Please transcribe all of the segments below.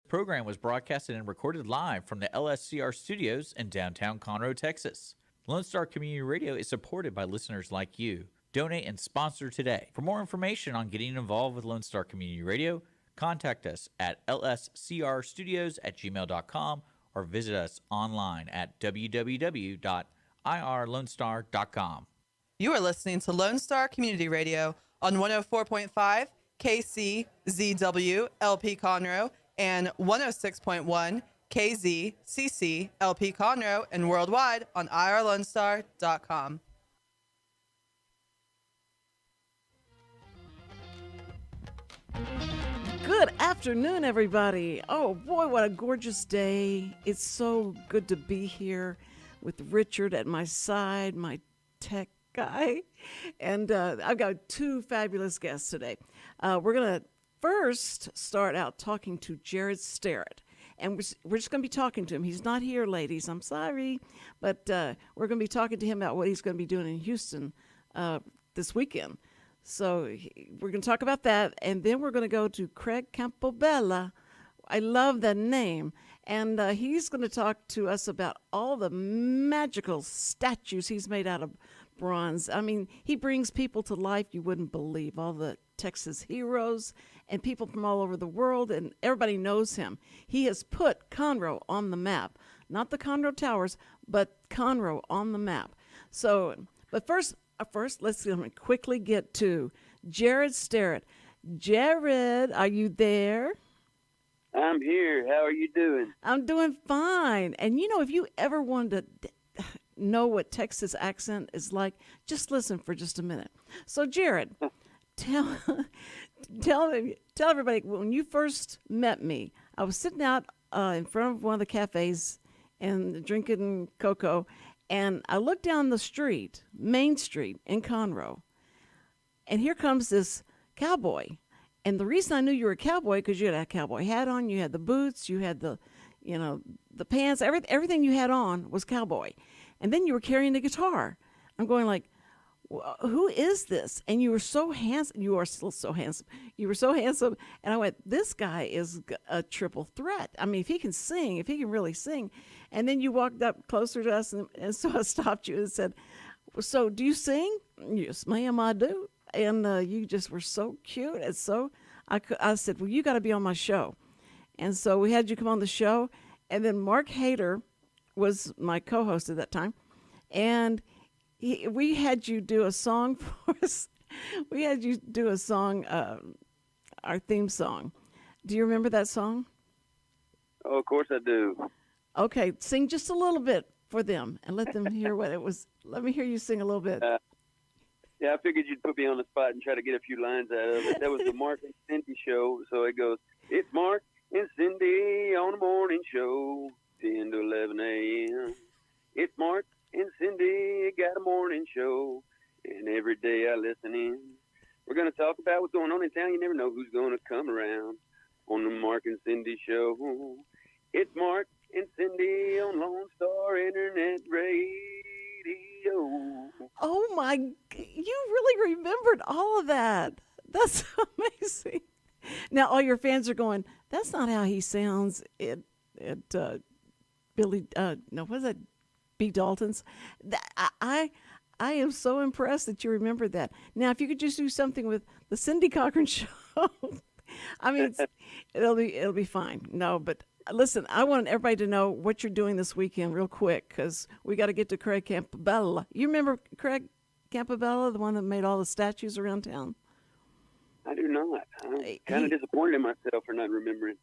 program was broadcasted and recorded live from the LSCR studios in downtown Conroe, Texas. Lone Star Community Radio is supported by listeners like you. Donate and sponsor today. For more information on getting involved with Lone Star Community Radio, contact us at lscrstudios@gmail.com or visit us online at www.irlonestar.com. You are listening to Lone Star Community Radio on 104.5 KCZW LP Conroe and 106.1 KZCC LP Conroe and worldwide on irlonestar.com. Good afternoon, everybody. Oh, boy, what a gorgeous day. It's so good to be here with Richard at my side, my tech guy. And I've got two fabulous guests today. We're going to first start out talking to Jared Starrett. And we're just going to be talking to him. He's not here, ladies. I'm sorry. But we're going to be talking to him about what he's going to be doing in Houston this weekend. So we're going to talk about that, and then we're going to go to Craig Campobella. I love that name. And he's going to talk to us about all the magical statues he's made out of bronze. I mean, he brings people to life you wouldn't believe, all the Texas heroes and people from all over the world, and everybody knows him. He has put Conroe on the map. Not the Conroe Towers, but Conroe on the map. So, but first, let's quickly get to Jared Starrett. Jared, are you there? I'm here. How are you doing? I'm doing fine. And you know, if you ever wanted to know what Texas accent is like, just listen for just a minute. So, Jared, tell everybody, when you first met me, I was sitting out in front of one of the cafes and drinking cocoa. And I looked down the street, Main Street in Conroe, and here comes this cowboy. And the reason I knew you were a cowboy, because you had a cowboy hat on, you had the boots, you had the pants, everything you had on was cowboy. And then you were carrying a guitar. I'm going like, who is this? And you were so handsome. You are still so handsome. You were so handsome. And I went, this guy is a triple threat. I mean, if he can sing, if he can really sing. And then you walked up closer to us, and so I stopped you and said, so do you sing? Yes, ma'am, I do. And you just were so cute. And so I said, well, you got to be on my show. And so we had you come on the show. And then Mark Hader was my co-host at that time. And we had you do a song for us. We had you do a song, our theme song. Do you remember that song? Oh, of course I do. Okay, sing just a little bit for them and let them hear what it was. Let me hear you sing a little bit. Yeah, I figured you'd put me on the spot and try to get a few lines out of it. That was the Mark and Cindy show. So it goes, it's Mark and Cindy on the morning show, 10 to 11 a.m. It's Mark and Cindy got a morning show, and every day I listen in. We're going to talk about what's going on in town. You never know who's going to come around on the Mark and Cindy show. It's Mark and Cindy on Lone Star Internet Radio. Oh, my, you really remembered all of that. That's amazing. Now, all your fans are going, that's not how he sounds at Billy, no, what is that? B. Dalton's. I am so impressed that you remember that. Now, if you could just do something with the Cindy Cochran Show, I mean, it'll be fine. No, but listen, I want everybody to know what you're doing this weekend real quick, because we got to get to Craig Campobella. You remember Craig Campobella, the one that made all the statues around town? I do not. I'm kind of disappointed in myself for not remembering.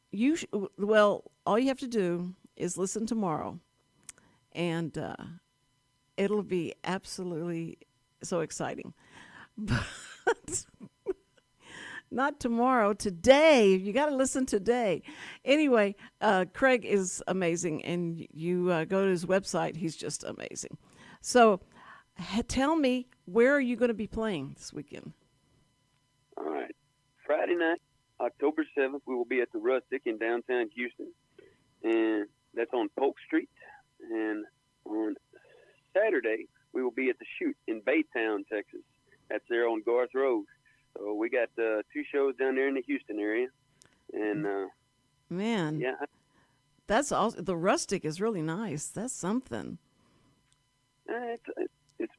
Well, all you have to do is listen tomorrow. And it'll be absolutely so exciting. But not tomorrow, today. You got to listen today. Anyway, Craig is amazing, and you go to his website. He's just amazing. So tell me, where are you going to be playing this weekend? All right. Friday night, October 7th, we will be at the Rustic in downtown Houston. And that's on Polk Street. And on Saturday, we will be at the Shoot in Baytown, Texas. That's there on Garth Road. So we got 2 shows down there in the Houston area. And Man, Yeah, that's all. The rustic is really nice. That's something. it's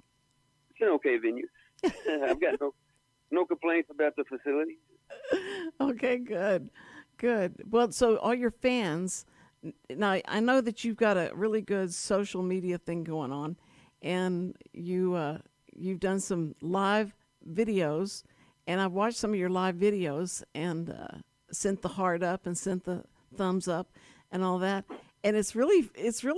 an okay venue. I've got no complaints about the facility. Okay, good, good. Well, so all your fans. Now I know that you've got a really good social media thing going on, and you've done some live videos, and I've watched some of your live videos and sent the heart up and sent the thumbs up and all that, and it's really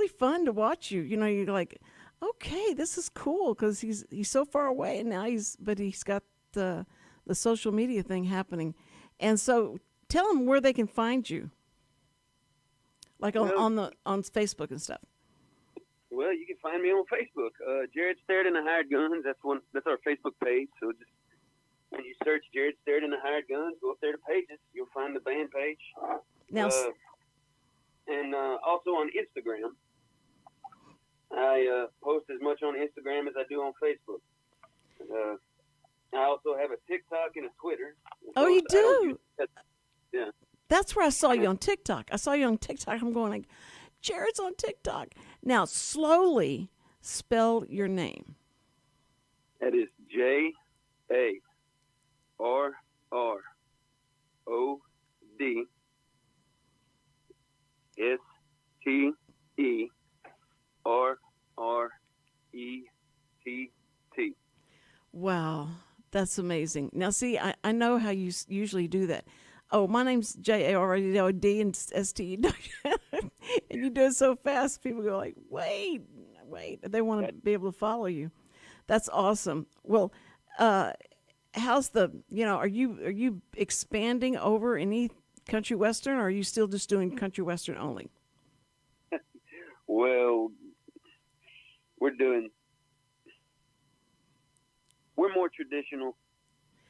fun to watch you. You know, you're like, okay, this is cool because he's so far away, and now he's got the social media thing happening, and so tell them where they can find you, like on Facebook and stuff. Well, you can find me on Facebook. Jared Starrett and the Hired Guns. That's our Facebook page. So just when you search Jared Starrett and the Hired Guns, go up there to pages. You'll find the band page. Now, And also on Instagram. I post as much on Instagram as I do on Facebook. I also have a TikTok and a Twitter. oh, you do? Yeah. That's where I saw you on TikTok. I saw you on TikTok. I'm going like, Jared's on TikTok. Now, slowly spell your name. That is JARRODSTERRETT. Wow, that's amazing. Now, see, I know how you usually do that. Oh, my name's JARROD and ST. And you do it so fast, people go like, wait. They want to be able to follow you. That's awesome. Well, how's are you expanding over any country western, or are you still just doing country western only? Well, we're more traditional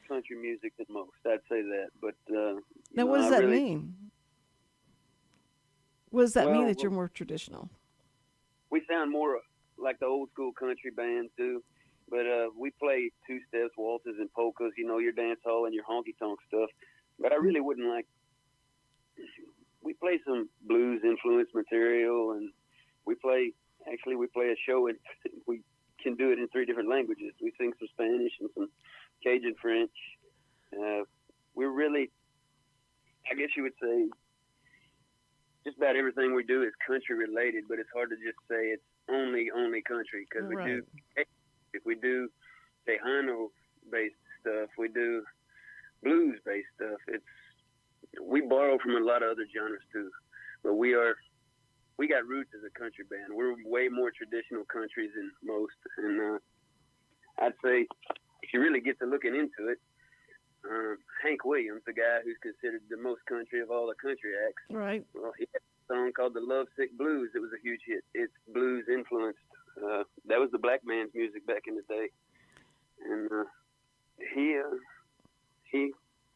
country music than most. I'd say that. But now, what does that mean? What does that mean that you're more traditional? We sound more like the old school country bands do. But we play two-steps, waltzes, and polkas, your dance hall and your honky-tonk stuff. But I really wouldn't like... We play some blues-influenced material, and we play a show, and we can do it in 3 different languages. We sing some Spanish and some Cajun French. We're really, I guess you would say, just about everything we do is country-related, but it's hard to just say it's only country, because we do Tejano-based stuff, we do blues-based stuff. We borrow from a lot of other genres too, but we got roots as a country band. We're way more traditional country than most, and I'd say if you really get to looking into it, Hank Williams, the guy who's considered the most country of all the country acts, right? Well, he had a song called "The Lovesick Blues." It was a huge hit. It's blues influenced. That was the black man's music back in the day, and he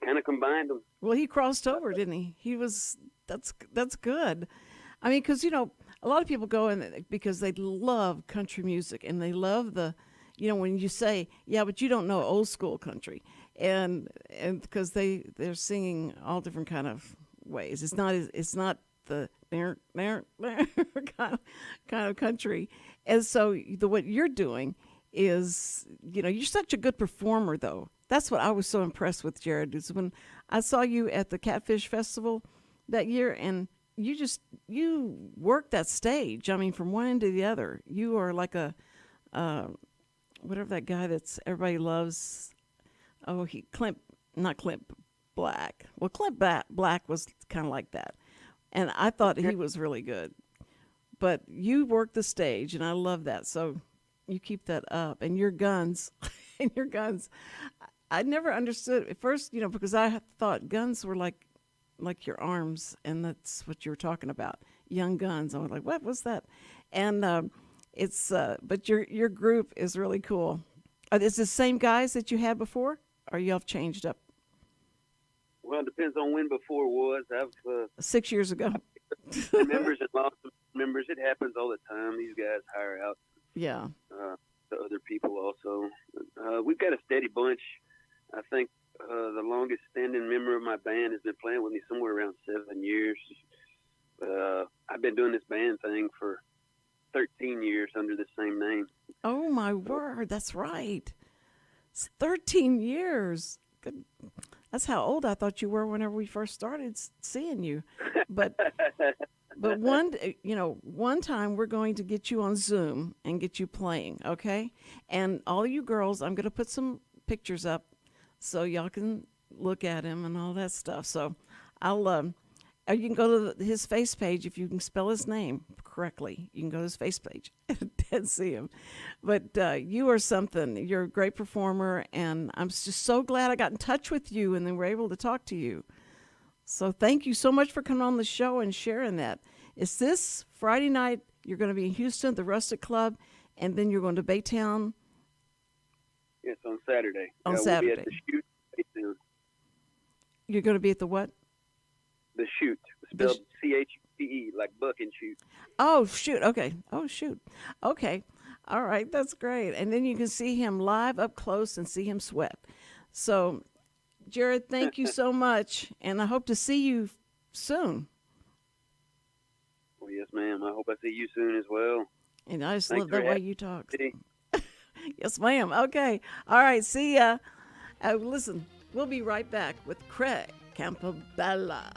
kind of combined them. Well, he crossed over, didn't he? That's good. I mean, because a lot of people go in because they love country music, and they love when you say, yeah, but you don't know old school country, and because they're singing all different kind of ways. It's not the kind of country. And so what you're doing is, you're such a good performer, though. That's what I was so impressed with, Jared, is when I saw you at the Catfish Festival that year, and you worked that stage. I mean, from one end to the other. You are like a, whatever that guy that's everybody loves. Oh, not Clint Black. Well, Clint Black was kind of like that. And I thought he was really good. But you work the stage, and I love that. So you keep that up. And your guns, I never understood at first, because I thought guns were like your arms, and that's what you were talking about, young guns. I was like, what was that? And but your group is really cool. Is it the same guys that you had before, or you have changed up? Well, it depends on when before was. I've 6 years ago. members and lost members. It happens all the time. These guys hire out. Yeah. To other people also. We've got a steady bunch. I think the longest standing member of my band has been playing with me somewhere around 7 years. I've been doing this band thing for 13 years under the same name. Oh, my word. That's right. It's 13 years. Good. That's how old I thought you were whenever we first started seeing you. But one time we're going to get you on Zoom and get you playing, okay? And all you girls, I'm going to put some pictures up so y'all can look at him and all that stuff. So I'll you can go to his face page if you can spell his name correctly. You can go to his face page and see him. But you are something. You're a great performer, and I'm just so glad I got in touch with you and then we're able to talk to you. So thank you so much for coming on the show and sharing that. It's this Friday night. You're going to be in Houston at the Rustic Club, and then you're going to Baytown. Yes, on Saturday. On We'll Saturday. be at the Shoot. Baytown. You're going to be at the what? The Shoot. Spelled CHUTE, like buck and shoot. Oh, shoot. Okay. Oh, shoot. Okay. All right. That's great. And then you can see him live up close and see him sweat. So, Jared, thank you so much. And I hope to see you soon. Well, yes, ma'am. I hope I see you soon as well. And I just Thanks love the for way having you talk. me. Yes, ma'am. Okay. All right. See ya. Listen, we'll be right back with Craig Campobella.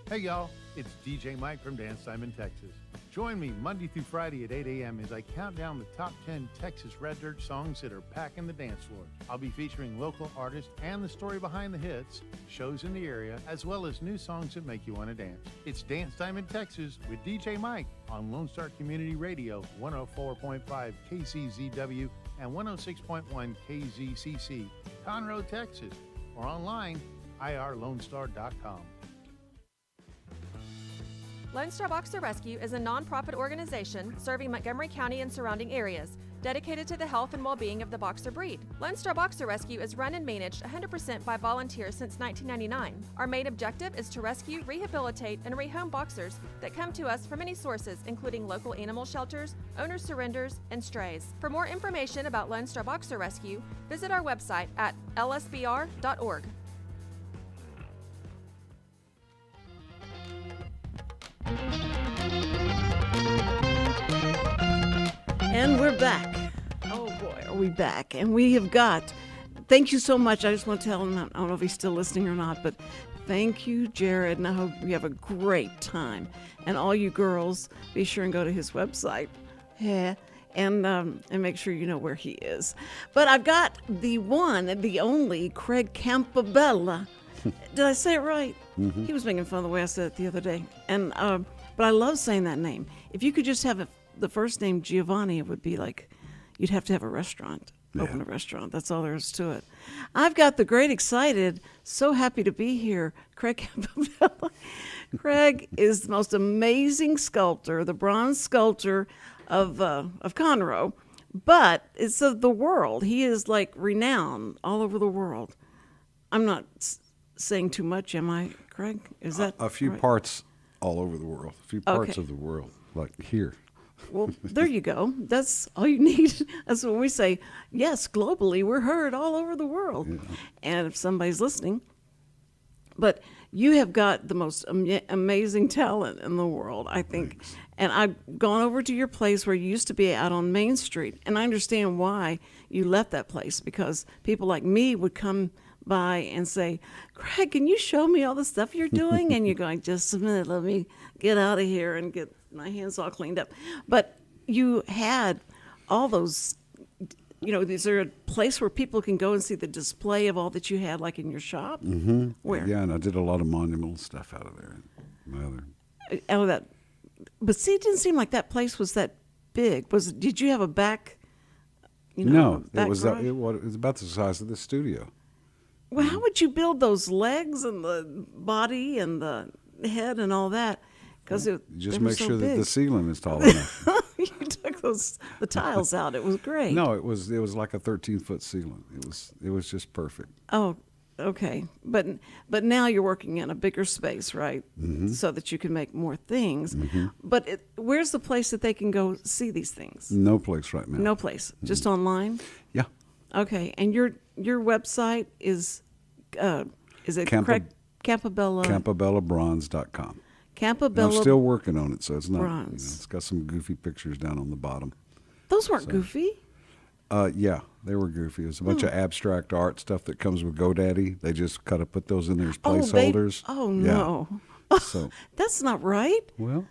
Hey y'all, it's DJ Mike from Dance Time in Texas. Join me Monday through Friday at 8 a.m. as I count down the top 10 Texas Red Dirt songs that are packing the dance floor. I'll be featuring local artists and the story behind the hits, shows in the area, as well as new songs that make you want to dance. It's Dance Time in Texas with DJ Mike on Lone Star Community Radio, 104.5 KCZW and 106.1 KZCC, Conroe, Texas, or online, irlonestar.com. Lone Star Boxer Rescue is a nonprofit organization serving Montgomery County and surrounding areas, dedicated to the health and well-being of the boxer breed. Lone Star Boxer Rescue is run and managed 100% by volunteers since 1999. Our main objective is to rescue, rehabilitate, and rehome boxers that come to us from many sources, including local animal shelters, owner surrenders, and strays. For more information about Lone Star Boxer Rescue, visit our website at lsbr.org. And we're back. Oh boy, are we back. And we have got, thank you so much. I just want to tell him, I don't know if he's still listening or not, but thank you, Jared. And I hope you have a great time. And all you girls, be sure and go to his website. Yeah. And make sure you know where he is. But I've got the one and the only Craig Campobella. Did I say it right? Mm-hmm. He was making fun of the way I said it the other day. And but I love saying that name. If you could just have the first name Giovanni, it would be like you'd have to have a restaurant. Yeah. Open a restaurant. That's all there is to it. I've got the great excited, so happy to be here, Craig Campobella. Craig is the most amazing sculptor, the bronze sculptor of Conroe, but it's of the world. He is like renowned all over the world. I'm not saying too much, am I, Craig? Is that a few right? parts all over the world? A few parts of the world, like here. Well, there you go. That's all you need. That's when we say, yes, globally, we're heard all over the world. Yeah. And if somebody's listening, but you have got the most amazing talent in the world, I think. Thanks. And I've gone over to your place where you used to be out on Main Street, and I understand why you left that place, because people like me would come by and say, Craig, can you show me all the stuff you're doing? And you're going, just a minute, let me get out of here and get my hands all cleaned up. But you had all those, is there a place where people can go and see the display of all that you had, like in your shop? Mm-hmm. Where? Yeah, and I did a lot of monumental stuff out of there. Out of that. But see, it didn't seem like that place was that big. Did you have a back? No, back it was garage? it was about the size of the studio. Well, how would you build those legs and the body and the head and all that? Because just make sure that the ceiling is tall enough. You took the tiles out. It was great. No, it was like a 13-foot ceiling. It was just perfect. Oh, okay. But now you're working in a bigger space, right? Mm-hmm. So that you can make more things. Mm-hmm. But where's the place that they can go see these things? No place right now. No place. Just online? Yeah. Okay, and your website is it Craig Campobella? CampobellaBronze.com. Campobella. I'm still working on it, so it's not. Bronze. It's got some goofy pictures down on the bottom. Those weren't goofy. Yeah, they were goofy. It was a bunch of abstract art stuff that comes with GoDaddy. They just kind of put those in there as placeholders. Oh Yeah. no, So, that's not right. well,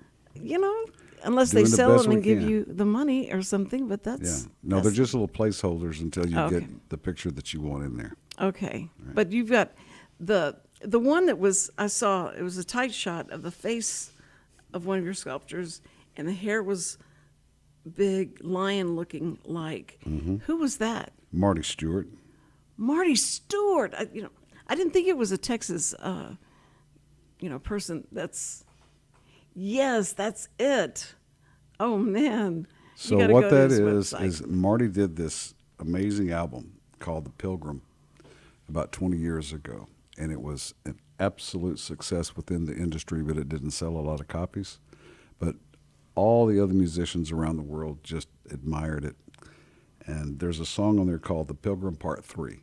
Unless they Doing the sell best them and we give can. you the money or something. But yeah. that's No, they're just little placeholders until you Okay. get the picture that you want in there. okay. But you've got the one that was I saw. It was a tight shot of the face of one of your sculptures, and the hair was big, lion-looking like. Who was that? Marty Stewart. Marty Stewart. I didn't think it was a Texas, person. Yes, that's it. Oh man. You So gotta what go to that his is website. Marty did this amazing album called The Pilgrim about 20 years ago, and it was an absolute success within the industry, but it didn't sell a lot of copies. But all the other musicians around the world just admired it. And there's a song on there called The Pilgrim Part 3,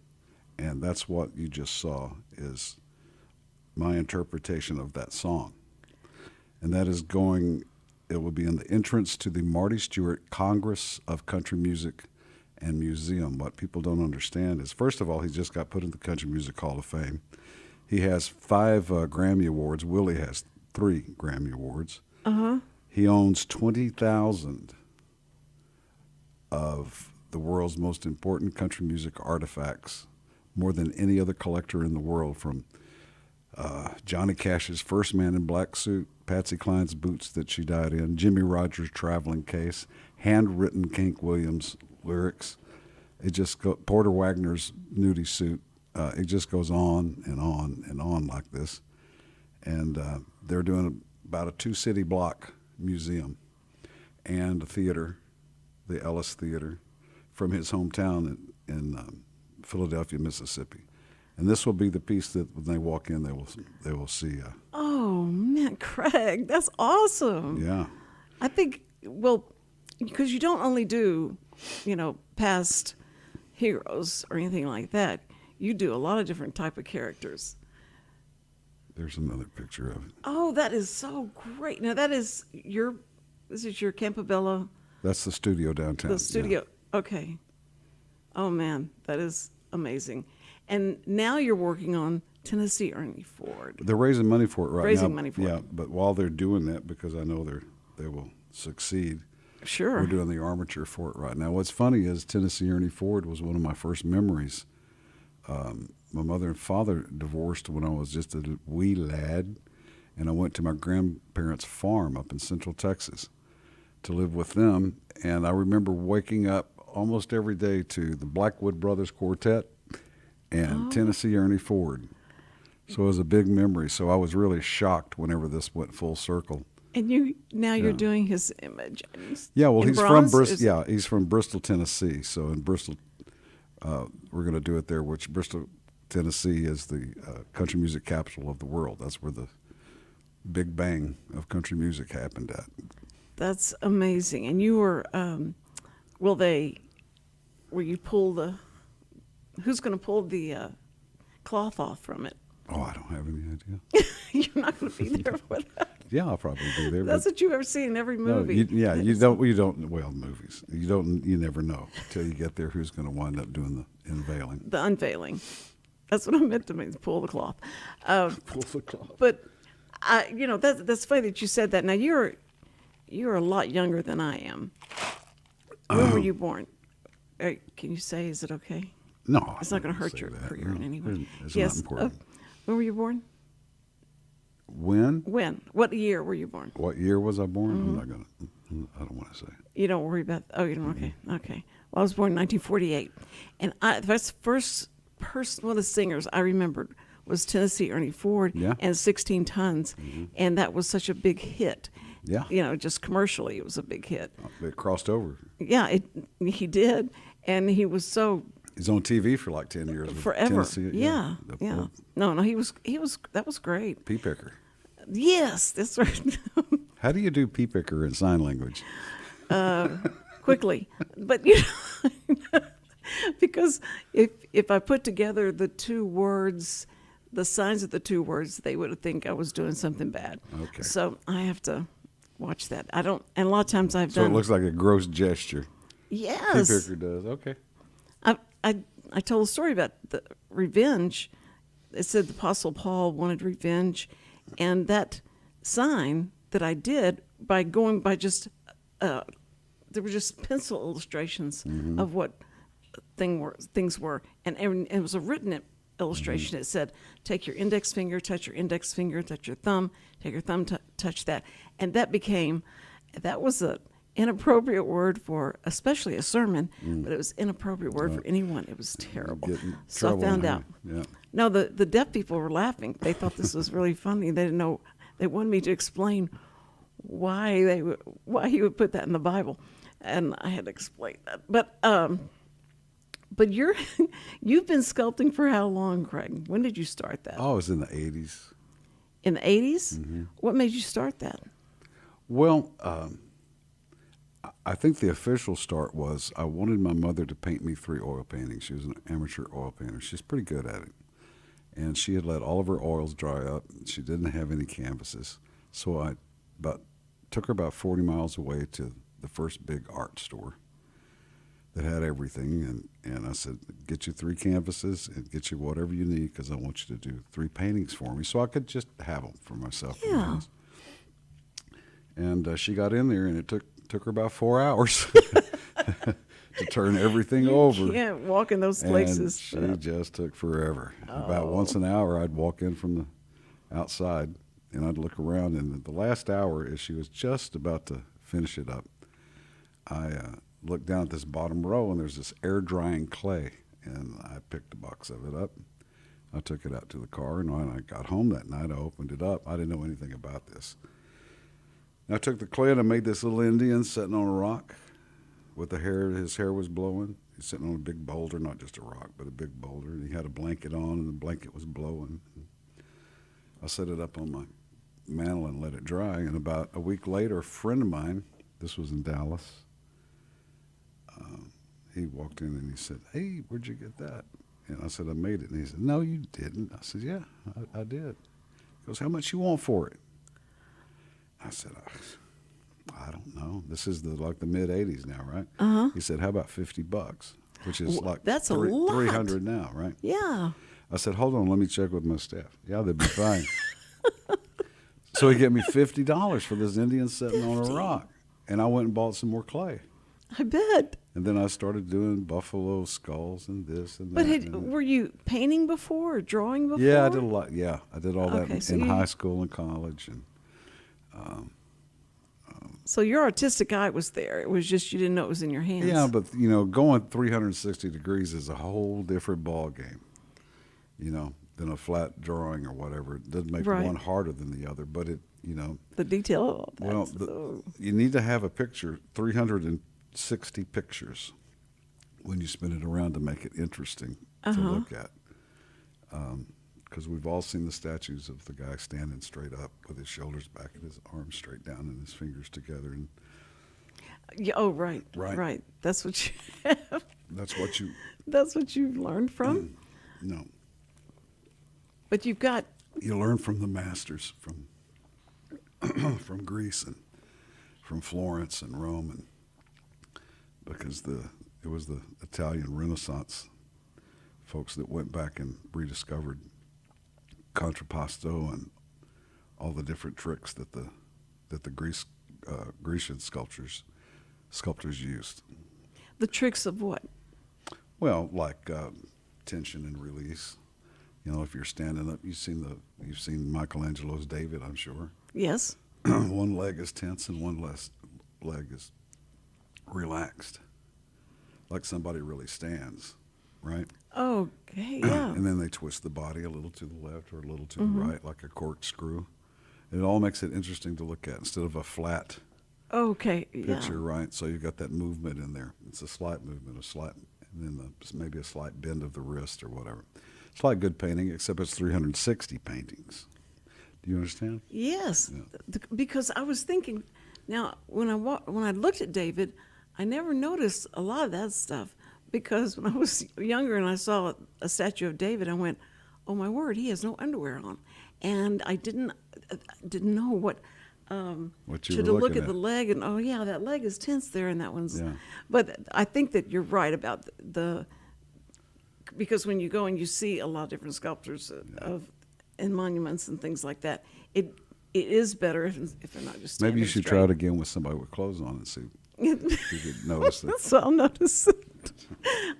and that's what you just saw is my interpretation of that song. And that is it will be in the entrance to the Marty Stewart Congress of Country Music and Museum. What people don't understand is, first of all, he just got put in the Country Music Hall of Fame. He has 5 Grammy Awards. Willie has 3 Grammy Awards. He owns 20,000 of the world's most important country music artifacts, more than any other collector in the world, from Johnny Cash's First Man in Black suit, Patsy Cline's boots that she died in, Jimmy Rogers' traveling case, handwritten Kink Williams lyrics. It just Porter Wagner's nudie suit. It just goes on and on and on like this. And they're doing about a 2-city block museum and a theater, the Ellis Theater, from his hometown in Philadelphia, Mississippi. And this will be the piece that when they walk in, they will see. Oh man, Craig, that's awesome. Yeah. I think because you don't only do, past heroes or anything like that. You do a lot of different type of characters. There's another picture of it. Oh, that is so great. Now this is your Campobella, That's the studio downtown. the studio. Okay. Oh man, that is amazing. And now you're working on Tennessee Ernie Ford. They're raising money for it right now. Raising money for it. Yeah, but while they're doing that, because I know they will succeed, Sure. we're doing the armature for it right now. What's funny is Tennessee Ernie Ford was one of my first memories. My mother and father divorced when I was just a wee lad, and I went to my grandparents' farm up in Central Texas to live with them. And I remember waking up almost every day to the Blackwood Brothers Quartet and Tennessee Ernie Ford. So it was a big memory. So I was really shocked whenever this went full circle. And you're doing his image. Yeah, well, in he's bronze? from Bristol. Yeah, he's from Bristol, Tennessee. So in Bristol, we're going to do it there, which Bristol, Tennessee is the country music capital of the world. That's where the big bang of country music happened at. That's amazing. And you were, who's going to pull the cloth off from it? Oh, I don't have any idea. You're not going to be there for that. Yeah, I'll probably be there. That's what you've ever seen in every movie. You don't, well, movies. You never know until you get there who's going to wind up doing the unveiling. The unveiling. That's what I meant to mean, pull the cloth. Pull the cloth. But, that's funny that you said that. Now, you're a lot younger than I am. When were you born? Can you say, is it okay? No. It's not going to hurt say your that. career No, in any way. It's Yes. not important. When were you born? When? When? What year were you born? What year was I born? I'm not going to, I don't want to say. You don't worry about. Oh, you don't. Okay, okay. Well, I was born in 1948, and the first person, one of the singers I remembered was Tennessee Ernie Ford, Yeah. and 16 Tons, and that was such a big hit. Yeah. Just commercially, it was a big hit. It crossed over. Yeah, he did, and he was so He's on TV for like 10 years. with forever. Tennessee, Yeah. the No, he was. That was great. Pea picker. Yes, that's right. How do you do pea picker in sign language? Quickly, but because if I put together the two words, the signs of the two words, they would think I was doing something bad. Okay. So I have to watch that. I don't, and a lot of times I've So done. it looks like a gross gesture. Yes. Picker does. Okay. I told a story about the revenge. It said the Apostle Paul wanted revenge, and that sign that I did by just there were just pencil illustrations of what things were, and it was a written illustration. It said, take your index finger, touch your index finger, touch your thumb, take your thumb, touch that, and that was an inappropriate word for especially a sermon, but it was inappropriate word for anyone. It was terrible. Get in So I trouble, found huh? out. Yeah. No, the deaf people were laughing. They thought this was really funny. They didn't know. They wanted me to explain why he would put that in the Bible, and I had to explain that. But you've been sculpting for how long, Craig? When did you start that? Oh, it was in the 80s. In the 80s? What made you start that? Well, I think the official start was I wanted my mother to paint me 3 oil paintings. She was an amateur oil painter. She's pretty good at it. And she had let all of her oils dry up. She didn't have any canvases. So I took her about 40 miles away to the first big art store that had everything. And I said, get you 3 canvases and get you whatever you need because I want you to do 3 paintings for me so I could just have them for myself. Yeah. And she got in there, and it took her about 4 hours to turn everything over. You can't walk in those places. And she just took forever. About once an hour, I'd walk in from the outside, and I'd look around, and the last hour, as she was just about to finish it up, I looked down at this bottom row, and there's this air-drying clay, and I picked a box of it up. I took it out to the car, and when I got home that night, I opened it up. I didn't know anything about this. And I took the clay and I made this little Indian sitting on a rock with the hair. His hair was blowing. He's sitting on a big boulder, not just a rock, but a big boulder. And he had a blanket on, and the blanket was blowing. I set it up on my mantle and let it dry. And about a week later, a friend of mine, this was in Dallas, he walked in and he said, "Hey, where'd you get that?" And I said, "I made it." And he said, "No, you didn't." I said, "Yeah, I did." He goes, "How much you want for it?" I said, "I don't know. This is like the mid '80s now, right?" Uh-huh. He said, "How about $50?" Which is like that's a lot. 300 now, right? Yeah. I said, "Hold on, let me check with my staff." Yeah, they'd be fine. So he gave me $50 for this Indian sitting on a rock, and I went and bought some more clay. I bet. And then I started doing buffalo skulls and this and But that. were you painting before or drawing before? Yeah, I did a lot. Yeah, I did all Okay, that so in you- high school and college, and So your artistic eye was there. It was just you didn't know it was in your hands. yeah, but going 360 degrees is a whole different ball game, than a flat drawing or whatever. It doesn't make Right. one harder than the other, but the detail. well, you need to have a picture, 360 pictures, when you spin it around to make it interesting to look at. Because we've all seen the statues of the guy standing straight up with his shoulders back and his arms straight down and his fingers together, and Yeah, oh, right. Right. Right. That's what you that's what you That's what you've learned from. no. But you've got You learn from the masters from from Greece and from Florence and Rome, and because it was the Italian Renaissance folks that went back and rediscovered contrapposto and all the different tricks that the Grecian sculptors used. the tricks of what? Well, like tension and release. If you're standing up, you've seen Michelangelo's David, I'm sure. Yes. One leg is tense and one leg is relaxed, like somebody really stands, right? Okay. Yeah. And then they twist the body a little to the left or a little to the right, like a corkscrew. It all makes it interesting to look at instead of a flat Okay. Yeah. picture, right? So you've got that movement in there. It's a slight movement, and then maybe a slight bend of the wrist or whatever. It's like good painting, except it's 360 paintings. Do you understand? Yes. Yeah. Because I was thinking, now when I looked at David, I never noticed a lot of that stuff, because when I was younger and I saw a statue of David, I went, "Oh my word, he has no underwear on," and I didn't know what. What you Should were have looked looking at the leg and oh yeah, that leg is tense there, and that one's. Yeah. But I think that you're right about the because when you go and you see a lot of different sculptures of and monuments and things like that, it is better if they're not just. Maybe you standing should straight. try it again with somebody with clothes on and see if you could notice it. So I'll notice it.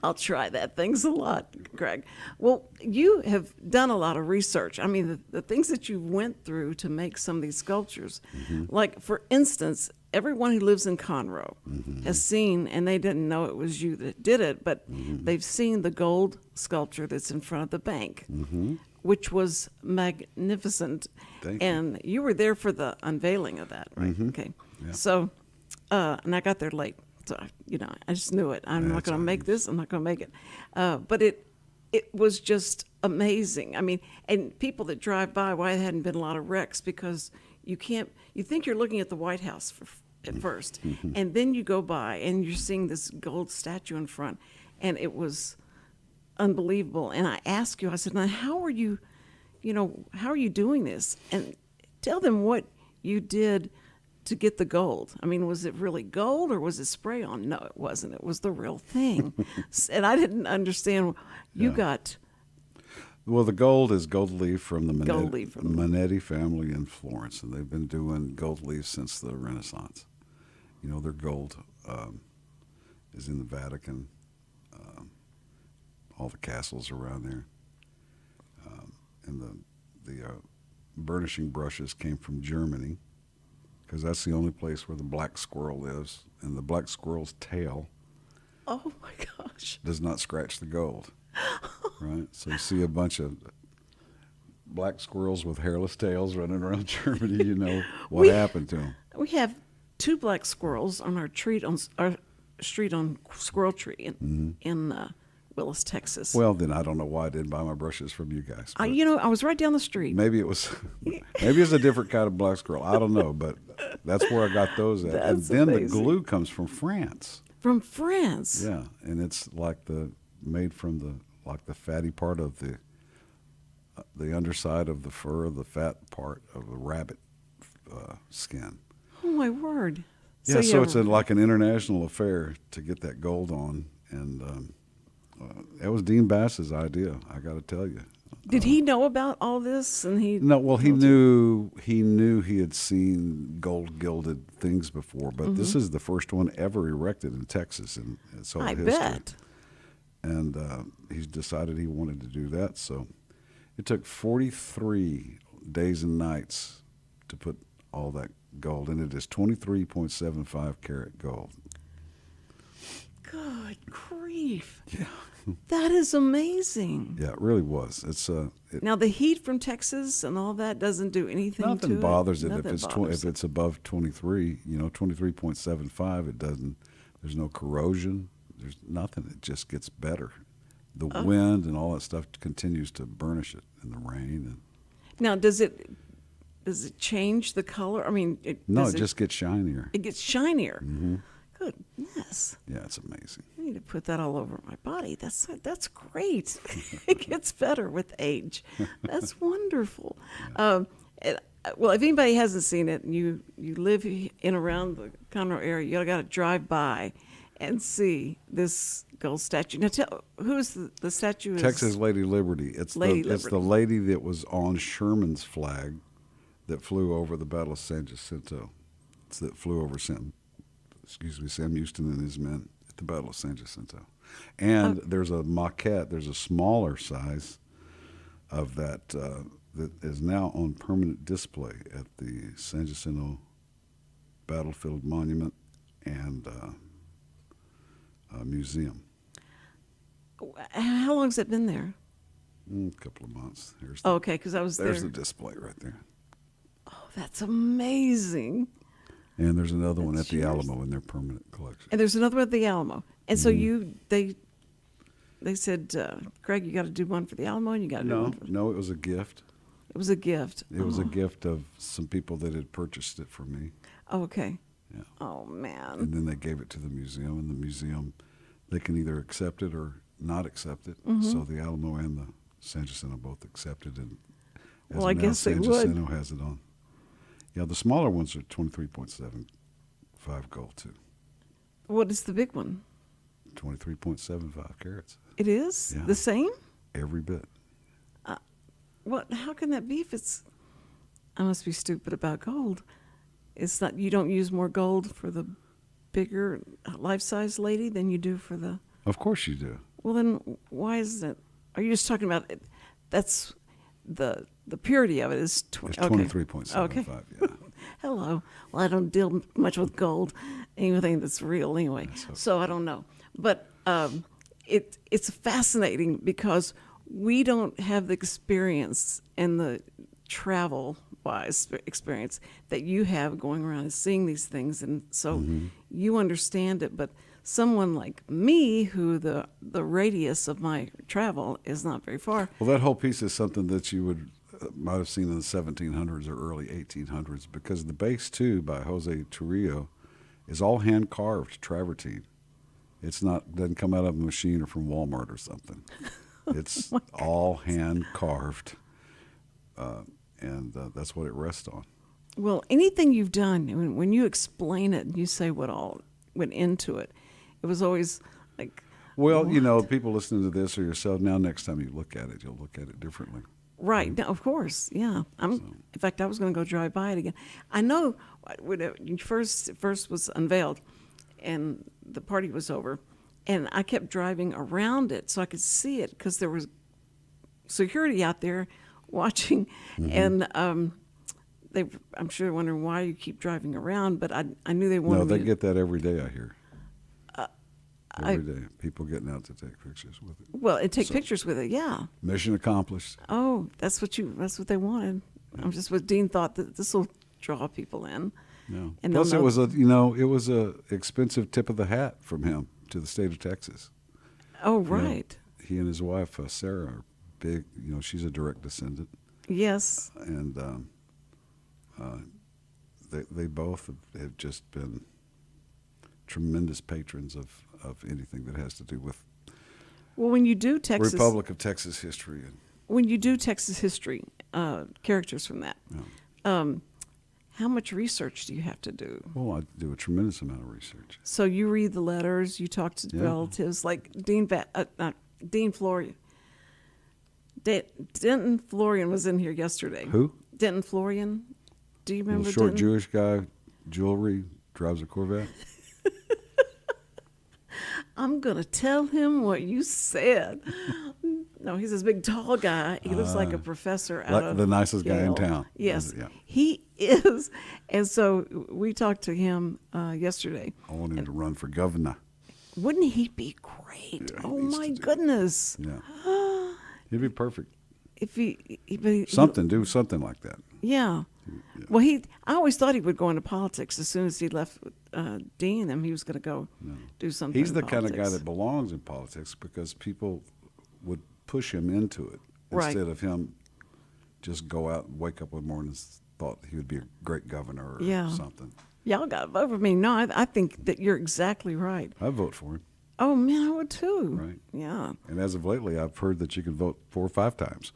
I'll try that. Thanks a lot, Craig. Well, you have done a lot of research. I mean, the things that you went through to make some of these sculptures. Like, for instance, everyone who lives in Conroe has seen, and they didn't know it was you that did it, but they've seen the gold sculpture that's in front of the bank, which was magnificent. Thank you. And you were there for the unveiling of that, right? Okay. Yeah. So, and I got there late. So, I just knew it. I'm not That's going to all make right. this. I'm not going to make it. But it was just amazing. I mean, and people that drive by, why there hadn't been a lot of wrecks, because you think you're looking at the White House at first, and then you go by and you're seeing this gold statue in front, and it was unbelievable. And I asked you, I said, now, how are you doing this? And tell them what you did to get the gold. I mean, was it really gold or was it spray on? No, it wasn't. It was the real thing. And I didn't understand. You got Well, the gold is gold leaf from the Gold leaf from- Manetti family in Florence, and they've been doing gold leaf since the Renaissance. Their gold is in the Vatican, all the castles around there, and the burnishing brushes came from Germany, because that's the only place where the black squirrel lives, and the black squirrel's tail oh my gosh. does not scratch the gold, right? So you see a bunch of black squirrels with hairless tails running around Germany, you know what happened to them. We have 2 black squirrels on our street on Squirrel Tree in Willis, Texas. Well, then I don't know why I didn't buy my brushes from you guys. but I was right down the street. maybe it was, maybe it's a different kind of black squirrel. I don't know, but that's where I got those at. And That's then amazing. the glue comes from France. From France. Yeah, and it's like made from the fatty part of the underside of the fur, the fat part of the rabbit skin. Oh my word. Yeah, so it's like an international affair to get that gold on, and it was Dean Bass's idea. I got to tell you. Did he know about all this? And he No, well, he knew he had seen gold gilded things before, but this is the first one ever erected in Texas in its whole I history. bet. And he's decided he wanted to do that. So it took 43 days and nights to put all that gold, and it is 23.75 karat gold. Good grief. Yeah. That is amazing. Yeah, it really was. It's Now the heat from Texas and all that doesn't do anything to nothing it. bothers it Nothing if it's bothers if it's above 23. 23.75. It doesn't. There's no corrosion. There's nothing. It just gets better. The wind and all that stuff continues to burnish it in the rain. And Now does it change the color? I mean, no, does it just gets shinier. it gets shinier. Goodness. Yeah, it's amazing. I need to put that all over my body. That's great. It gets better with age. That's wonderful. Well, if anybody hasn't seen it, and you live in around the Conroe area, you got to drive by and see this gold statue. Now, tell who's the statue? Is Texas Lady Liberty. It's Lady the lady that was on Sherman's flag that flew over the Battle of San Jacinto. It's that flew over Sam Houston and his men at the Battle of San Jacinto. And there's a maquette, there's a smaller size of that that is now on permanent display at the San Jacinto Battlefield Monument and Museum. How long has it been there? A couple of months. Okay, because I was there. There's the display right there. Oh, that's amazing. And there's another one at That's the yours. Alamo in their permanent collection. And there's another one at the Alamo. And so they said, Craig, you got to do one for the Alamo, and you got to do one for. No, it was a gift. It was a gift. It was a gift of some people that had purchased it for me. Oh, okay. Yeah. Oh man. And then they gave it to the museum, and the museum they can either accept it or not accept it. So the Alamo and the San Jacinto both accepted it. As Well, I of now, guess they San would. Jacinto has it on. Yeah, the smaller ones are 23.75 gold too. What is the big one? 23.75 carats. It is Yeah. the same? Every bit. What? How can that be if it's... I must be stupid about gold. It's not... You don't use more gold for the bigger life-size lady than you do for the... Of course you do. Well, then why is that? Are you just talking about it? That's the purity of it is It's 23.75. 23.75, Okay. yeah. Hello. Well, I don't deal much with gold, anything that's real anyway. So I don't know. But it's fascinating because we don't have the experience and the travel-wise experience that you have going around and seeing these things, and so you understand it. But someone like me, who the radius of my travel is not very far. Well, that whole piece is something that you would might have seen in the 1700s or early 1800s, because the base too by Jose Trujillo is all hand carved travertine. It's not doesn't come out of a machine or from Walmart or something. It's all hand carved, and that's what it rests on. Well, anything you've done, when you explain it and you say what all went into it, it was always like, Well, you know, people listening to this or yourself, now next time you look at it, you'll look at it differently. right, no, of course, yeah. In fact, I was going to go drive by it again. I know when it first was unveiled and the party was over, and I kept driving around it so I could see it because there was security out there watching, and I'm sure wondering why you keep driving around, but I knew they wanted No, they me get that every day, I hear. Every day, people getting out to take pictures with it. well, and take pictures with it, yeah. Mission accomplished. Oh, that's what they wanted. I'm just what Dean thought that this will draw people in. Yeah. And Plus, they'll know- it was a expensive tip of the hat from him to the state of Texas. Oh, You know, right. he and his wife Sarah are big. You know, she's a direct descendant, Yes. and they both have just been tremendous patrons of anything that has to do with Well, when you do Texas, Republic of Texas history. And when you do Texas history, characters from that, how much research do you have to do? well, I do a tremendous amount of research. So you read the letters, you talk to relatives, like Dean Florian. Denton Florian was in here yesterday. Who? Denton Florian. Do you remember Little short Denton? Jewish guy, jewelry, drives a Corvette. I'm going to tell him what you said. No, he's this big, tall guy. He looks like a professor out Like of the nicest guy in Yale. town. Yes, Yeah. he is. And so we talked to him yesterday. I want him to run for governor. Wouldn't he be great? Yeah, he Oh, needs my to do it. goodness. Yeah. He'd be perfect. If he Do something like that. Yeah. Well, I always thought he would go into politics as soon as he left Dean and them. He was going to go do something. He's the in kind of guy politics. that belongs in politics because people would push him into it Right. instead of him just go out and wake up one morning and thought he would be a great governor or something. Y'all got to vote for me. No, I think that you're exactly right. I vote for him. Oh, man, I would too. Right. Yeah. And as of lately, I've heard that you can vote 4 or 5 times.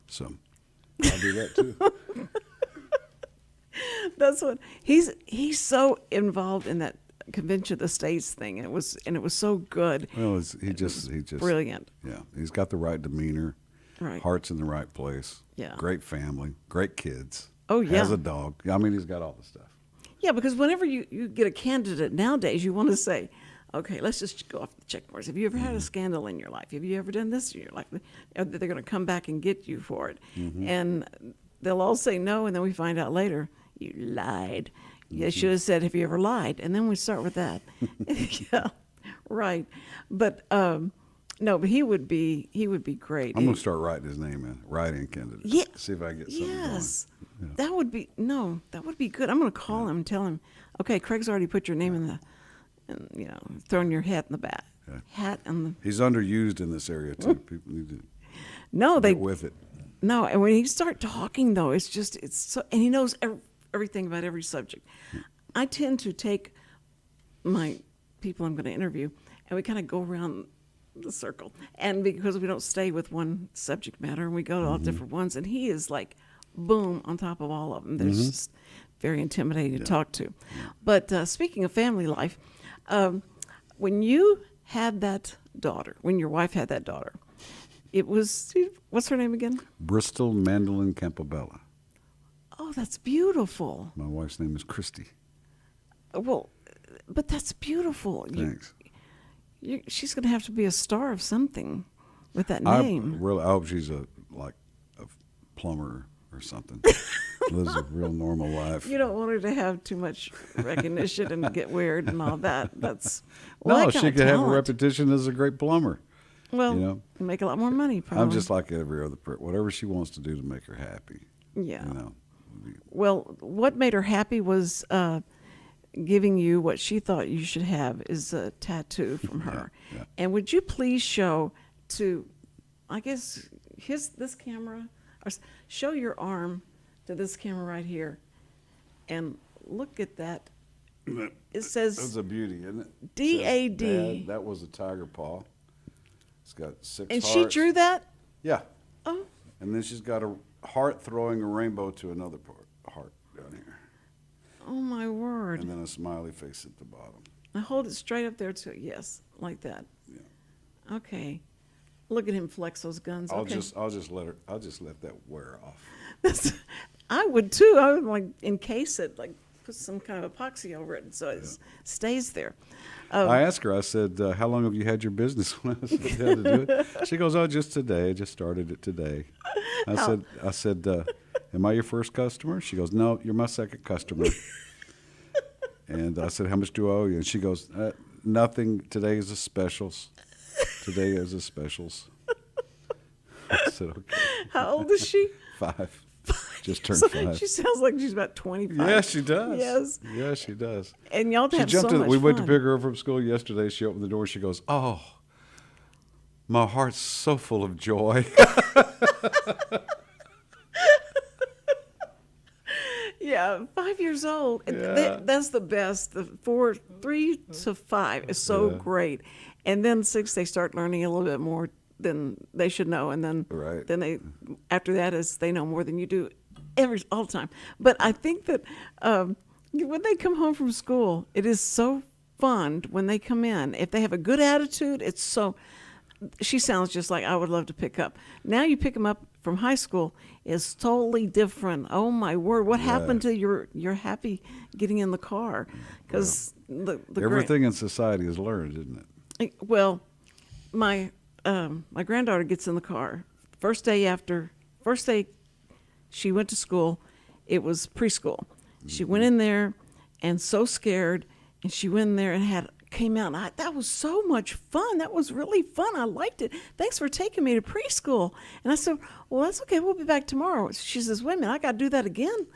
So I'll do that too. That's what he's so involved in that Convention of the States thing, and it was so good. Well, he just Brilliant. Yeah, he's got the right demeanor. Right. Heart's in the right place. Yeah. Great family, great kids. Oh, yeah. Has a dog. I mean, he's got all the stuff. Yeah, because whenever you get a candidate nowadays, you want to say, okay, let's just go off the check marks. Have you ever had a scandal in your life? Have you ever done this in your life? They're going to come back and get you for it. And they'll all say no, and then we find out later, you lied. You should have said, have you ever lied? And then we start with that. Yeah, right. But no, but he would be great. I'm going to start writing his name in, write-in candidate. Yeah. See if I get something Yes. going. That would be good. I'm going to call him and tell him, okay, Craig's already put your name in the, thrown your hat in the bat. Yeah. Hat in the. He's underused in this area too. People need to No, they get with it. No, and when he start talking though, it's so, and he knows everything about every subject. I tend to take my people I'm going to interview, and we kind of go around the circle. And because we don't stay with one subject matter, and we go to all different ones, and he is like, boom, on top of all of them. They're just very intimidating to talk to. But speaking of family life, when you had that daughter, when your wife had that daughter, it was, what's her name again? Bristol Mandolin Campobella. Oh, that's beautiful. My wife's name is Christy. Well, but that's beautiful. Thanks. She's going to have to be a star of something with that I name. hope she's a plumber or something. Lives a real normal life. You don't want her to have too much recognition and get weird and all that. That's No, she could have a reputation as a great plumber. Well, you know? make a lot more money. Probably. I'm just like every other person. Whatever she wants to do to make her happy. Yeah. You know. Well, what made her happy was giving you what she thought you should have is a tattoo from her. Yeah. And would you please show to, I guess, this camera, or show your arm to this camera right here, and look at that. It says That's a beauty, isn't it? DAD. Dad, that was a tiger paw. It's got 6 And hearts. she drew that? Yeah. Oh, And then she's got a heart throwing a rainbow to another heart down here. oh my word. And then a smiley face at the bottom. Now hold it straight up there too. Yes, like that. Yeah. Okay. Look at him flex those guns. I'll Okay. just let that wear off. I would too. I would like encase it, like put some kind of epoxy over it so it stays there. I asked her, I said, how long have you had your business when I said you had to do it? She goes, oh, just today. I just started it today. I said, am I your first customer? She goes, no, you're my second customer. And I said, how much do I owe you? And she goes, nothing. Today is a specials. Today is a specials. I said, okay. How old is she? 5. Just turned So 5. she sounds like she's about 25. Yeah, she does. Yes. Yeah, she does. And y'all She have jumped so in. much We went to fun. pick her up from school yesterday. She opened the door. She goes, "Oh, my heart's so full of joy." Yeah, 5 years old. And Yeah. that's the best. The 3 to 5 is so great. And then 6, they start learning a little bit more than they should know. And then, Right. then they, after that, is they know more than you do all the time. But I think that when they come home from school, it is so fun when they come in. If they have a good attitude, it's so. She sounds just like I would love to pick up. Now you pick them up from high school is totally different. Oh my word! What happened to your happy getting in the car? Because Everything in society is learned, isn't it? well, my granddaughter gets in the car first day she went to school. It was preschool. She went in there and so scared, and she went in there and came out. And that was so much fun. That was really fun. I liked it. Thanks for taking me to preschool. And I said, well, that's okay. We'll be back tomorrow. She says, wait a minute, I got to do that again.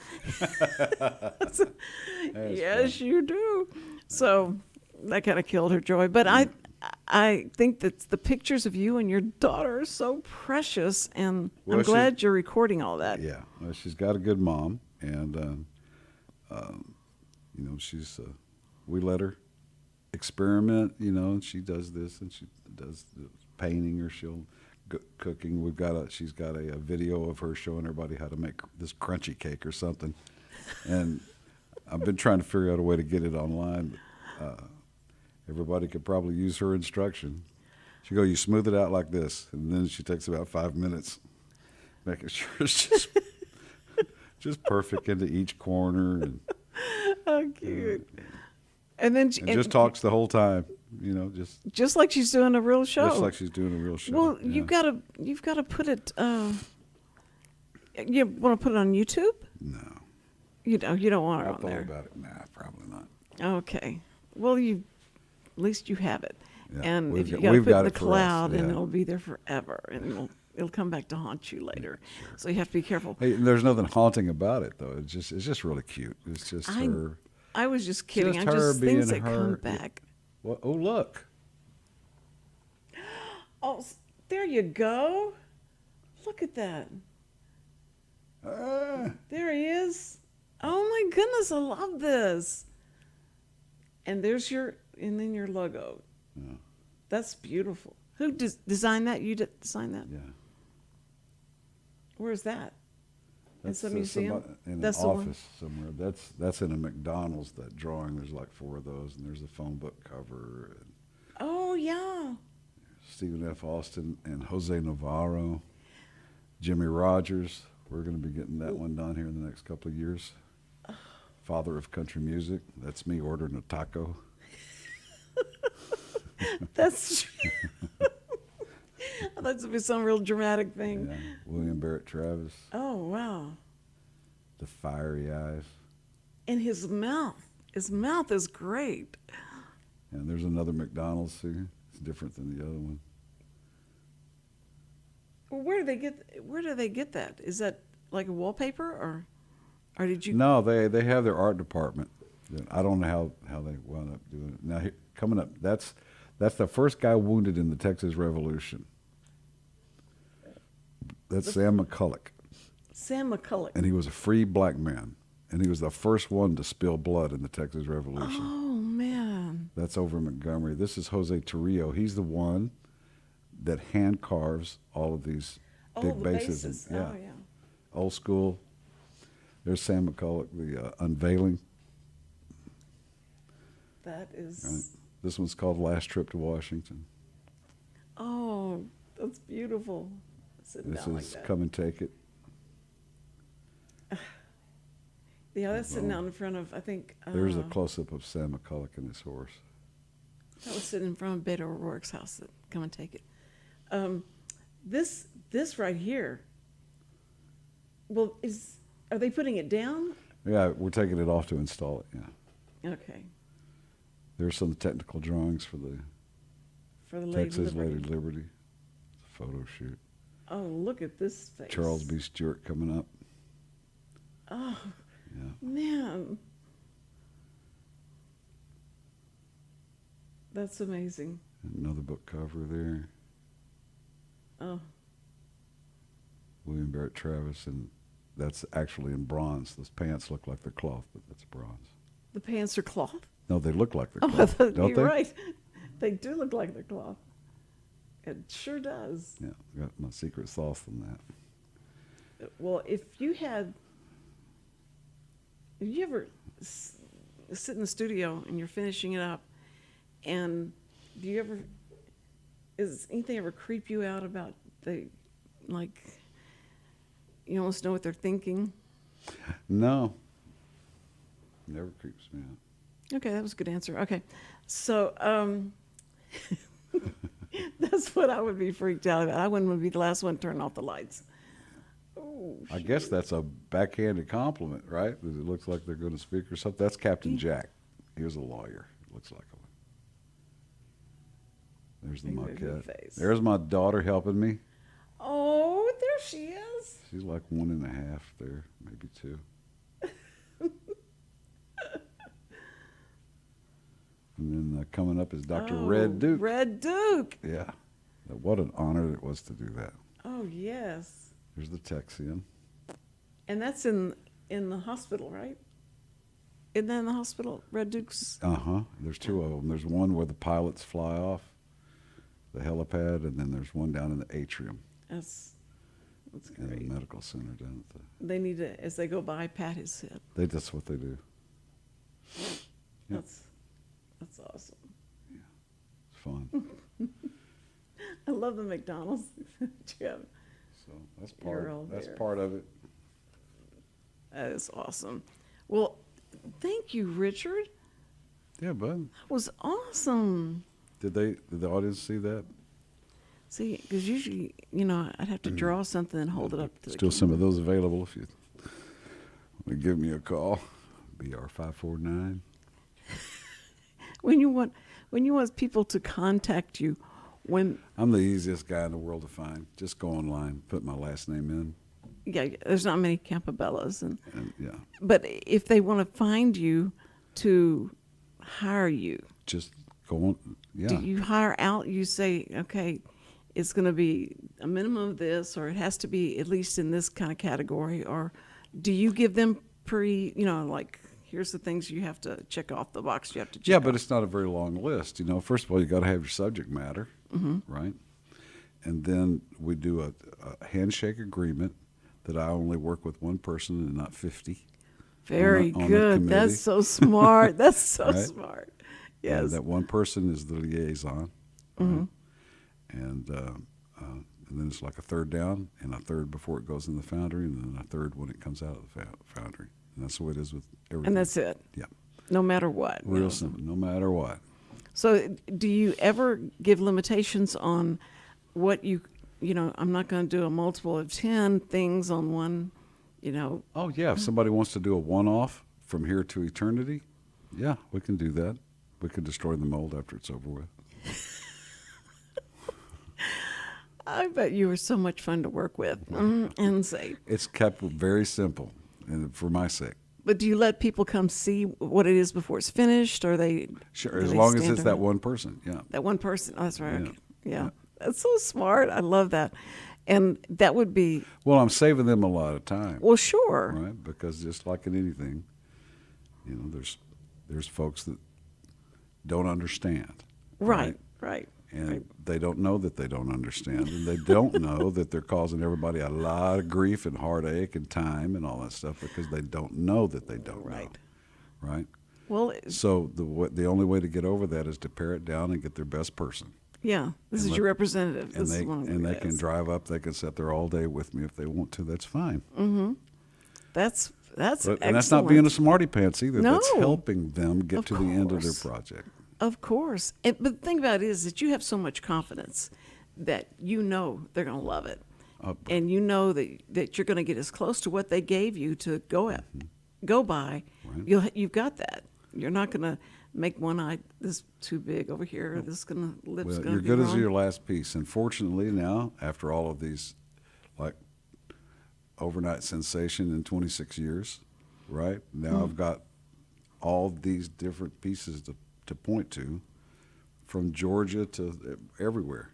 Yes, you do. So that kind of killed her joy. But I think that the pictures of you and your daughter are so precious, and Well, I'm glad you're recording all that. Yeah. Well, she's got a good mom, and she's. We let her experiment, and she does this and she does the painting, or she'll cooking. She's got a video of her showing everybody how to make this crunchy cake or something, and I've been trying to figure out a way to get it online. But, everybody could probably use her instruction. She go, you smooth it out like this, and then she takes about 5 minutes, making sure it's just perfect into each corner, and Oh, cute. And then just talks the whole time, just like she's doing a real show. just like she's doing a real show. Well, yeah. you've got to put it. You want to put it on YouTube? No. You don't want it I on thought there. about it. Nah, probably not. Okay. Well, at least you have it. Yeah, And we've if you got- got to we've put it got in the it for us, cloud, and yeah. it'll be there forever, and it'll come back to haunt you later. So you have to be careful. Hey, there's nothing haunting about it, though. It's just really cute. It's just her. I was just kidding. Just I her just things that being come her. back. What? Oh, look. Oh, there you go. Look at that. There he is. Oh my goodness, I love this. And then your logo. Yeah. That's beautiful. Who designed that? You designed that? Yeah. Where's that? In some uh, museum? in That's an the one? office somewhere. That's in a McDonald's, that drawing. There's like 4 of those, and there's a phone book cover. And Oh, yeah. Stephen F. Austin and Jose Navarro, Jimmy Rogers. We're going to be getting that one done here in the next couple of years. Father of country music. That's me ordering a taco. That's I thought it would be some real dramatic thing. Yeah. William Barrett Travis. Oh, wow. The fiery eyes. And his mouth is great. And there's another McDonald's here. It's different than the other one. Well, where do they get that? Is that like a wallpaper or did you? No, they have their art department. I don't know how they wound up doing it. Now, coming up, that's the first guy wounded in the Texas Revolution. That's Sam McCulloch. Sam McCulloch. And he was a free black man. And he was the first one to spill blood in the Texas Revolution. Oh, man. That's over in Montgomery. This is Jose Torrio. He's the one that hand carves all of these big the bases. bases. And, Oh, yeah. Old school. There's Sam McCulloch, the unveiling. That is. Right. This one's called Last Trip to Washington. Oh, that's beautiful. Sitting This down is like that. Come and Take It. Yeah, that's sitting out in front of, I think. There's a close-up of Sam McCulloch and his horse. That was sitting in front of Beto O'Rourke's house. Come and take it. This right here. Well, are they putting it down? Yeah, we're taking it off to install it, yeah. Okay. There's some technical drawings for the For the Lady Texas Liberty. Lady Liberty. It's a photo shoot. Oh, look at this face. Charles B. Stewart coming up. Oh, Yeah. man. That's amazing. Another book cover there. Oh, William Barrett Travis, and that's actually in bronze. Those pants look like they're cloth, but that's bronze. the pants are cloth? No, they look like they're Oh, cloth, don't you're they? right. They do look like they're cloth. It sure does. Yeah, I got my secret sauce on that. Well, if you ever sit in the studio and you're finishing it up, and does anything ever creep you out about you almost know what they're thinking? No, never creeps me out. Okay, that was a good answer. Okay, so that's what I would be freaked out about. I wouldn't want to be the last one to turn off the lights. Oh, I guess that's a backhanded compliment, right? Because it looks like they're going to speak or something. That's Captain Jack. He was a lawyer. Looks like one. There's the Look at her maquette. face. There's my daughter helping me. Oh, there she is. She's like 1.5 there, maybe 2. And then coming up is Dr. Red Duke. Red Duke. Yeah. What an honor it was to do that. Oh, yes. Here's the Texian. And that's in the hospital, right? Isn't that in the hospital, Red Duke's? Uh-huh. There's 2 of them. There's one where the pilots fly off, the helipad, and then there's one down in the atrium That's in great. the medical center down at the... They need to, as they go by, pat his head. That's what they do. Yep. That's awesome. It's fun. I love the McDonald's. Jim. So that's You're all that's there. part of it. That is awesome. Well, thank you, Richard. Yeah, bud. That was awesome. Did the audience see that? See, because usually, I'd have to draw something and hold it up to the Still some camera. of those available if you want to give me a call. BR 549. When you want people to contact you, I'm the easiest guy in the world to find. Just go online, put my last name in, there's not many Campobellas, and yeah, but if they want to find you to hire you, just go on. Yeah, do you hire out? You say, okay, it's going to be a minimum of this, or it has to be at least in this kind of category, or do you give them here's the things you have to check off the box. You have to check Yeah, but off. it's not a very long list. First of all, you got to have your subject matter, right? And then we do a handshake agreement that I only work with one person and not 50. Very on a good. committee. That's so smart. That's so Right? smart. And Yes. that one person is the liaison. Right? And then it's like a third down and a third before it goes in the foundry and then a third when it comes out of the foundry. And that's the way it is with everything. And that's it. Yeah. No matter what. Real simple, no matter what. So do you ever give limitations on what I'm not going to do a multiple of 10 things on one, Oh, yeah. If somebody wants to do a one-off from here to eternity, yeah, we can do that. We can destroy the mold after it's over with. I bet you were so much fun to work with and say. It's kept very simple, and for my sake. But do you let people come see what it is before it's finished, or they? Sure, do as they long as stand it's that around? one person, yeah. That one person. Oh, that's right. Yeah. Okay. Yeah. Yeah. That's so smart. I love that. And that would be, Well, I'm saving them a lot of time, well, sure. right? Because just like in anything, there's folks that don't understand. Right. And they don't know that they don't understand, and they don't know that they're causing everybody a lot of grief and heartache and time and all that stuff because they don't know that they don't know, right? Well, So the only way to get over that is to pare it down and get their best person, yeah. This is your representative. and This is one of they the can guys. drive up. They can sit there all day with me if they want to. That's fine. That's And that's not being a smarty pants either. That's No. helping them get Of to the end of their course. project. Of course. But the thing about it is that you have so much confidence that they're going to love it. And you know that you're going to get as close to what they gave you to go by. Right. You've got that. You're not going to make one eye this too big over here. This is going to lips Well, going you're to be good as wrong. your last piece. And fortunately now, after all of these, like, overnight sensation in 26 years, right? Now I've got all these different pieces to point to from Georgia to everywhere.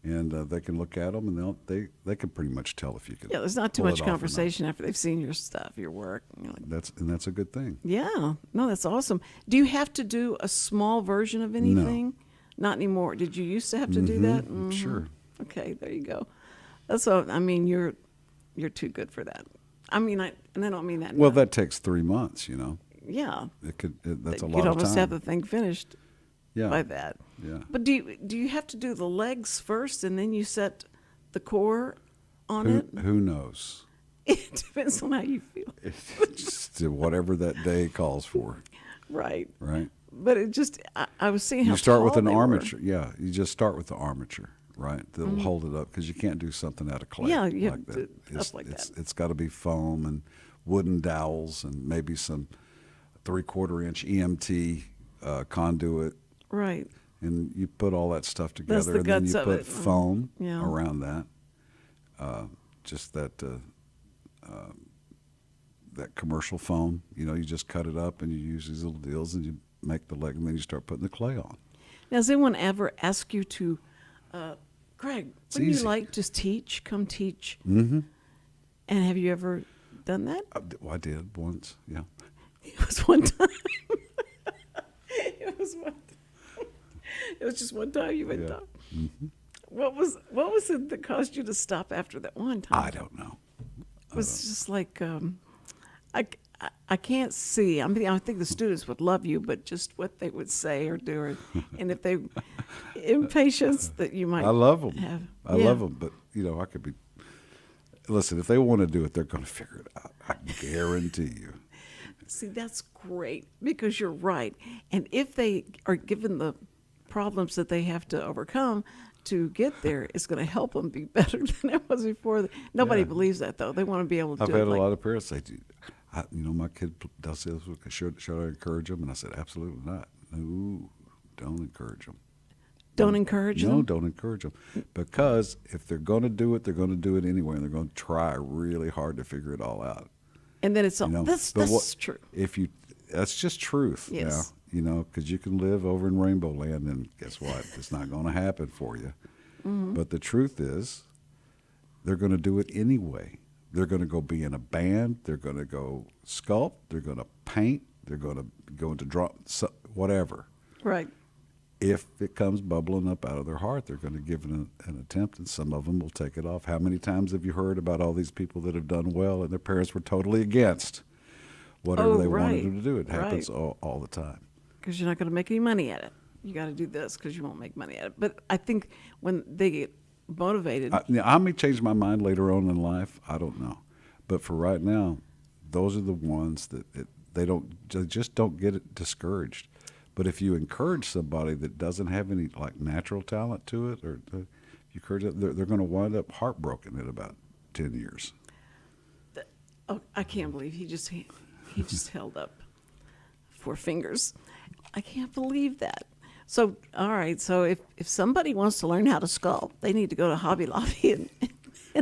And they can look at them, and they can pretty much tell if you can. Yeah, there's not too pull much it off or not. conversation after they've seen your stuff, your work. You're like, That's a good thing. yeah, no, that's awesome. Do you have to do a small version of anything? Not anymore. Did you used to have to do that? Mhm. Sure. Okay, there you go. That's what I mean. You're too good for that. I mean, and I don't mean that. Well, that takes 3 months. yeah, That's a you'd lot of almost time. have the thing finished Yeah. by that. Yeah. But do you have to do the legs first and then you set the core on it? Who knows? It depends on how you feel. Just whatever that day calls for, Right. right? But it just, I was seeing how You start with tall an they were. armature. Yeah, you just start with the armature, right? That'll hold it up because you can't do something out of clay. Yeah, you like have to that. up like that. It's got to be foam and wooden dowels and maybe some 3/4 inch EMT conduit. Right. And you put all that stuff together, the and then guts you of put it. foam Yeah. around that. Just that that commercial foam. You just cut it up and you use these little deals and you make the leg, and then you start putting the clay on. Now, has anyone ever asked you to, Craig, wouldn't you easy. like just teach? Come teach. Mm-hmm. And have you ever done that? I did once. Yeah. It was one time. It was one. It was just one time you went Yeah. down. What was it that caused you to stop after that one time? I don't know. It was just like I can't see. I mean, I think the students would love you, but just what they would say or do, and if they impatience that you might. I love them. Have. I love them, but I could be. Listen, if they want to do it, they're going to figure it out. I guarantee you. See, that's great because you're right. And if they are given the problems that they have to overcome to get there, it's going to help them be better than it was before. Nobody Yeah. believes that, though. They want to be able to I've do had it. a Like, lot of parents say, my kid does this. Should I encourage them? And I said, absolutely not. No, don't encourage them. don't encourage No, them. don't encourage them. Because if they're going to do it, they're going to do it anyway, and they're going to try really hard to figure it all out. And then it's all, But that's true. That's just truth. Yes. Now, because you can live over in Rainbow Land, and guess what? It's not going to happen for you. Mm-hmm. But the truth is, they're going to do it anyway They're going to go be in a band. They're going to go sculpt. They're going to paint. They're going to go into draw, whatever. Right. If it comes bubbling up out of their heart, they're going to give it an attempt, and some of them will take it off. How many times have you heard about all these people that have done well and their parents were totally against whatever they wanted them to do? It happens all the time. Because you're not going to make any money at it. You got to do this because you won't make money at it. But I think when they get motivated. I may change my mind later on in life. I don't know. But for right now, those are the ones that they just don't get it discouraged. But if you encourage somebody that doesn't have any like natural talent to it, or you encourage it, they're going to wind up heartbroken in about 10 years. Oh, I can't believe he just held up 4 fingers. I can't believe that. So, all right. So if somebody wants to learn how to sculpt, they need to go to Hobby Lobby and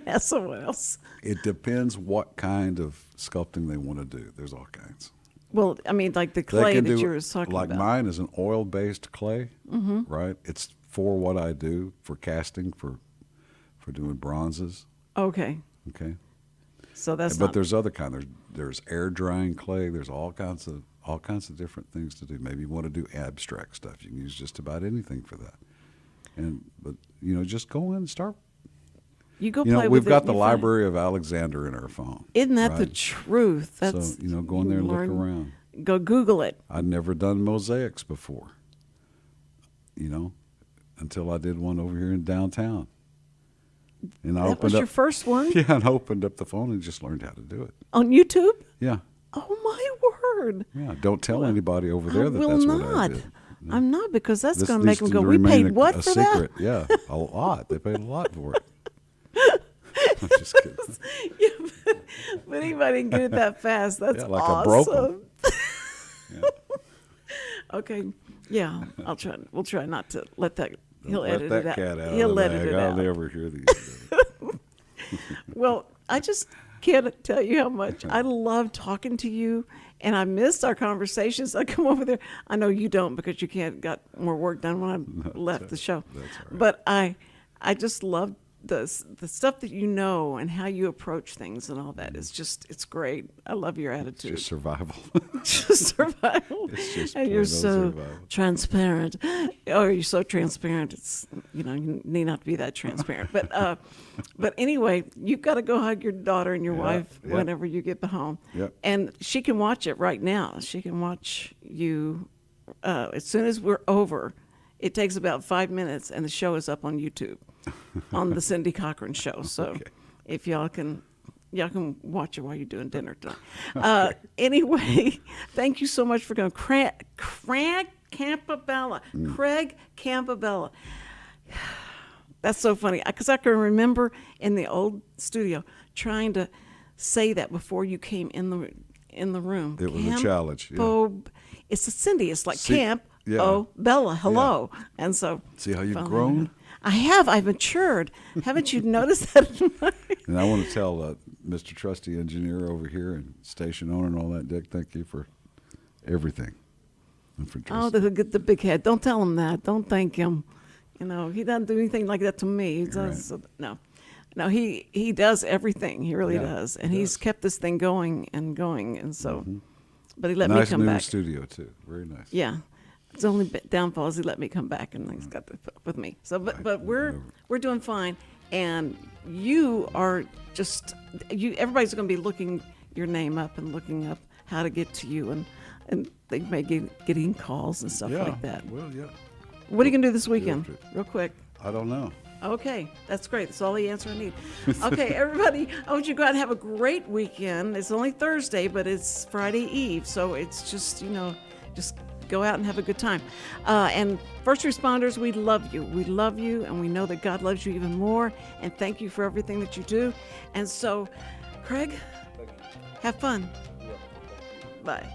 ask someone else. It depends what kind of sculpting they want to do. There's all kinds. Well, I mean, like the clay that you were talking like about. Like mine is an oil-based clay, right? It's for what I do, for casting, for doing bronzes. Okay. Okay. So that's. But there's other kind. There's air drying clay. There's all kinds of different things to do. Maybe you want to do abstract stuff. You can use just about anything for that. But just go in and start. You go play with it. We've got the Library of Alexander in our phone. Isn't that the truth? That's, so, go in there and look around. Go Google it. I'd never done mosaics before, until I did one over here in downtown. And That was your first one? Yeah, and I opened up the phone and just learned how to do it. On YouTube? Yeah. Oh, my word. Yeah, don't tell anybody over there that's what I did. No. I'm not, because that's going to make them needs go, to we remain paid what a for secret. that? Yeah, a lot. They paid a lot for it. I'm just kidding. Yeah, but anybody can get it that fast. That's like awesome. Yeah. Okay. Yeah, I'll try. We'll try not to let that. He'll Let edit that it out. cat out He'll of the edit bag. it I'll out. never hear these. Well, I just can't tell you how much I love talking to you, and I miss our conversations. I come over there. I know you don't, because you got more work done when I left the show. That's all right. But I just love the stuff that you know and how you approach things and all that. It's great. I love your attitude. Just survival. Just survival. It's just And you're plain old so survival. transparent. Oh, you're so transparent. It's you need not to be that transparent. But anyway, you've got to go hug your daughter and your wife whenever you get home. Yep. And she can watch it right now. She can watch you as soon as we're over. It takes about 5 minutes, and the show is up on YouTube, on the Cindy Cochran Show. So if y'all can watch it while you're doing dinner tonight. Anyway, thank you so much for going. Craig Campobella. Craig Campobella. That's so funny, because I can remember in the old studio trying to say that before you came in the room. It was a challenge. Yeah. It's a Cindy. It's like Camp. yeah. Oh, Bella, hello. Yeah. And so. See how you've finally, grown? I have. I've matured. Haven't you noticed that? And I want to tell Mr. Trusty Engineer over here and station owner and all that, Dick, thank you for everything. And for the big head. Don't tell him that. Don't thank him. He doesn't do anything like that to me. He does. Right. No, he does everything. He really does. And he he's does. kept this thing going. And so, but he let me nice come new back. studio, too. Very nice. Yeah. It's only downfall is he let me come back, and he's got to put up with me. So, but we're doing fine, and you are just everybody's going to be looking your name up and looking up how to get to you, and they may getting calls and stuff like that. Well, yeah. What are you going to do this weekend? Real quick. I don't know. Okay, that's great. That's all the answer I need. Okay, everybody, I want you to go out and have a great weekend. It's only Thursday, but it's Friday Eve, so it's just just go out and have a good time. And first responders, we love you. We love you, and we know that God loves you even more. And thank you for everything that you do. And so, Craig, have fun. Bye.